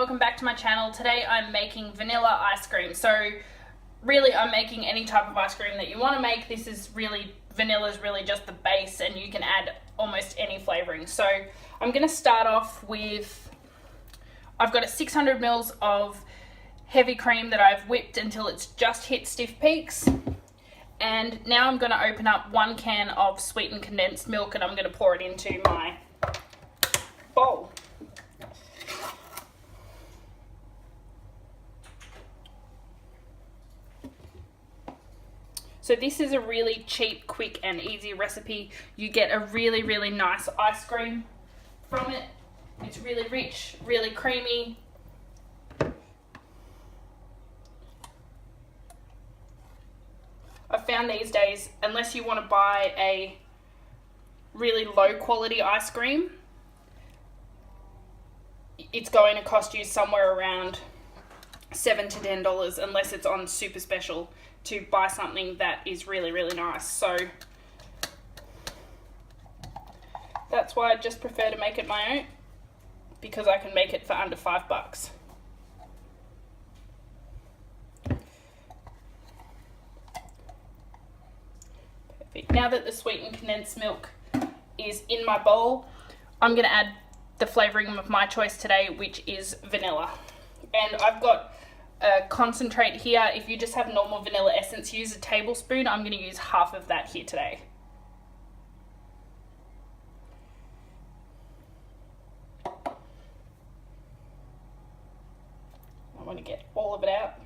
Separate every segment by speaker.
Speaker 1: welcome back to my channel. Today I'm making vanilla ice cream. So really I'm making any type of ice cream that you want to make. This is really, vanilla is really just the base and you can add almost any flavoring. So I'm going to start off with, I've got a 600 mils of heavy cream that I've whipped until it's just hit stiff peaks. And now I'm going to open up 1 can of sweetened condensed milk and I'm going to pour it into my bowl. So this is a really cheap, quick and easy recipe. You get a really, really nice ice cream from it. It's really rich, really creamy. I've found these days, unless you want to buy a really low quality ice cream, it's going to cost you somewhere around $7 to $10 unless it's on super special to buy something that is really, really nice. So that's why I just prefer to make it my own, because I can make it for under $5. Perfect. Now that the sweetened condensed milk is in my bowl, I'm going to add the flavouring of my choice today, which is vanilla. And I've got a concentrate here. If you just have normal vanilla essence, use a tablespoon. I'm going to use half of that here today. I want to get all of it out.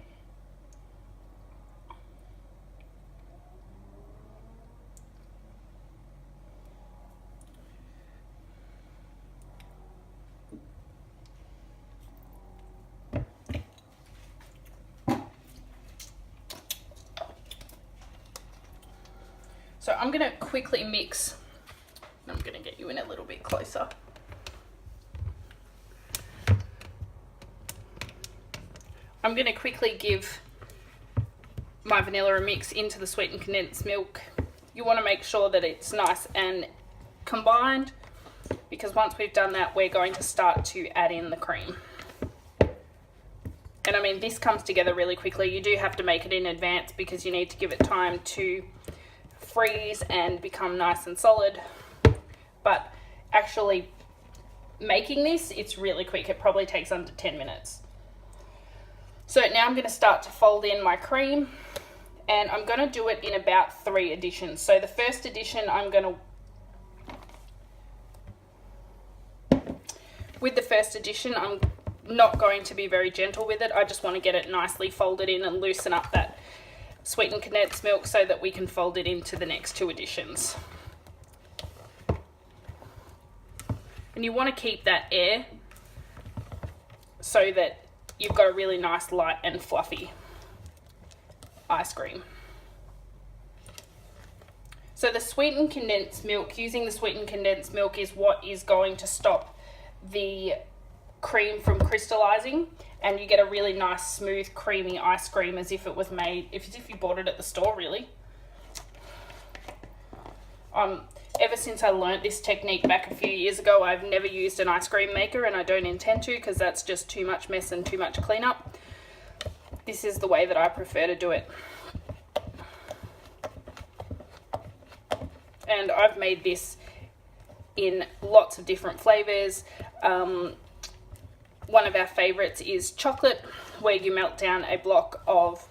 Speaker 1: So I'm going to quickly mix. I'm going to get you in a little bit closer. I'm going to quickly give my vanilla a mix into the sweetened condensed milk. You want to make sure that it's nice and combined, because once we've done that, we're going to start to add in the cream. And I mean, this comes together really quickly. You do have to make it in advance because you need to give it time to freeze and become nice and solid, but actually making this, it's really quick. It probably takes under 10 minutes. So now I'm going to start to fold in my cream, and I'm going to do it in about 3 additions. So the first addition, with the first addition, I'm not going to be very gentle with it. I just want to get it nicely folded in and loosen up that sweetened condensed milk so that we can fold it into the next 2 additions. And you want to keep that air so that you've got a really nice light and fluffy ice cream. So the sweetened condensed milk, using the sweetened condensed milk is what is going to stop the cream from crystallizing, and you get a really nice smooth creamy ice cream as if it was made, as if you bought it at the store, really. Ever since I learnt this technique back a few years ago, I've never used an ice cream maker, and I don't intend to, because that's just too much mess and too much cleanup. This is the way that I prefer to do it. And I've made this in lots of different flavors. One of our favorites is chocolate, where you melt down a block of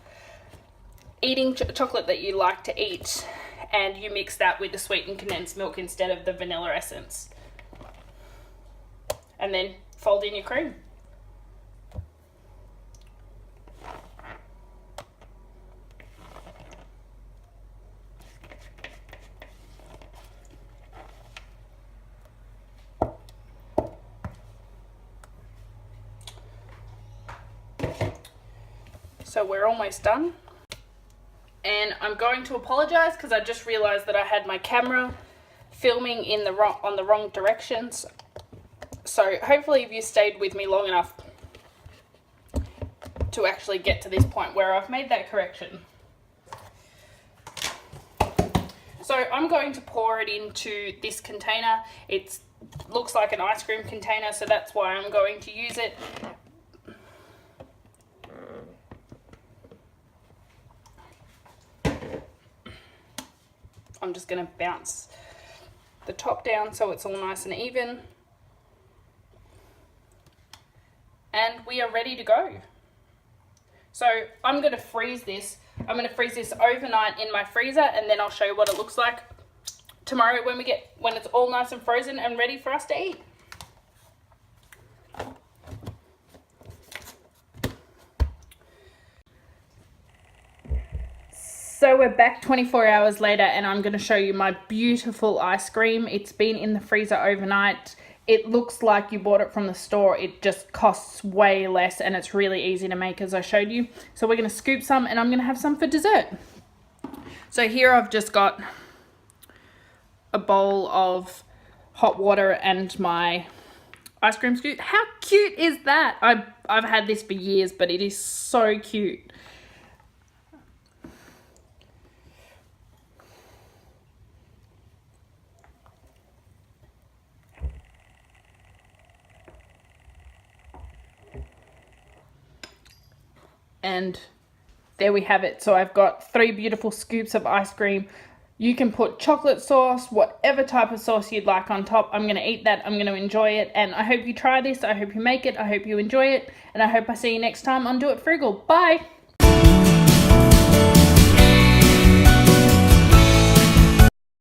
Speaker 1: eating chocolate that you like to eat, and you mix that with the sweetened condensed milk instead of the vanilla essence. And then fold in your cream. So we're almost done, and I'm going to apologize because I just realized that I had my camera filming in the wrong directions. So hopefully you stayed with me long enough to actually get to this point where I've made that correction. So I'm going to pour it into this container. It looks like an ice cream container, so that's why I'm going to use it. I'm just going to bounce the top down so it's all nice and even. And we are ready to go. So I'm going to freeze this. I'm going to freeze this overnight in my freezer, and then I'll show you what it looks like tomorrow when it's all nice and frozen and ready for us to eat. So we're back 24 hours later, and I'm going to show you my beautiful ice cream. It's been in the freezer overnight. It looks like you bought it from the store. It just costs way less, and it's really easy to make, as I showed you. So we're going to scoop some, and I'm going to have some for dessert. So here I've just got a bowl of hot water and my ice cream scoop. How cute is that? I've had this for years, but it is so cute. And there we have it. So I've got 3 beautiful scoops of ice cream. You can put chocolate sauce, whatever type of sauce you'd like on top. I'm going to eat that. I'm going to enjoy it. And I hope you try this. I hope you make it. I hope you enjoy it. And I hope I see you next time on Do It Frugal. Bye.